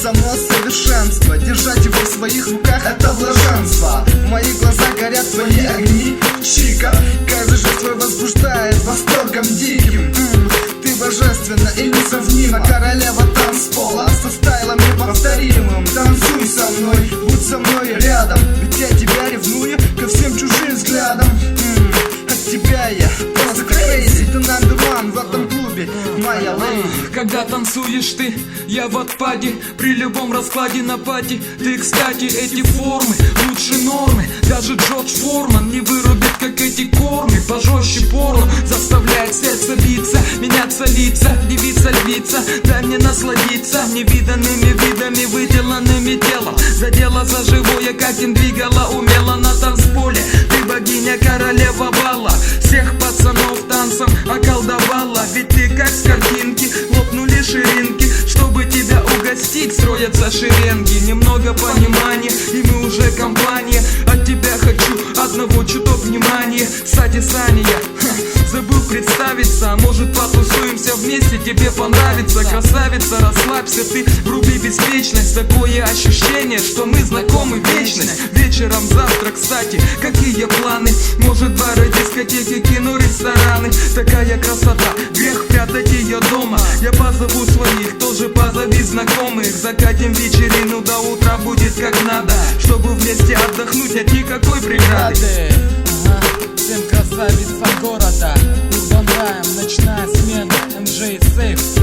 само совершенство. Держать его в своих руках — это блаженство. Мои глаза горят, твои огни, чика. Каждый жест твой возбуждает восторгом диким. Ты божественна и несравнима, королева танцпола со стайлом неповторимым. Танцуй со мной, будь со мной рядом, ведь я тебя ревную ко всем чужим взглядам. От тебя я просто crazy, ты number one в этом клубе, моя леди. Когда танцуешь ты, я в отпаде. При любом раскладе на пати. Ты, кстати, эти формы лучше нормы. Даже Джордж Форман не вырубит, как эти кормы. Пожестче порно заставляет сердце биться, меняться лица, девица львица. Дай мне насладиться невиданными видами, выделанными телом. Задела за живое, как им двигала умело на танцполе. Ты богиня, королева бала, всех пацанов танцем околдовала. Ведь ты как с картинки, лопнули ширинки. Чтобы тебя угостить, строятся шеренги. Немного понимания, и мы уже компания. От тебя хочу одного чуток внимания. Сатисания, забыл представиться. Может, потусуемся вместе, тебе понравится. Красавица, расслабься, ты вруби беспечность. Такое ощущение, что мы знакомы вечность. Вечером завтра, кстати, какие планы? Может, бары, дискотеки, кино, рестораны. Такая красота, грех прятать ее дома. Я позову своих, тоже позови знакомых. Закатим вечерину, до утра будет как надо, чтобы вместе отдохнуть от никакой преграды. Всем красавицам города Урбан Райм, ночная смена, MJ Safe.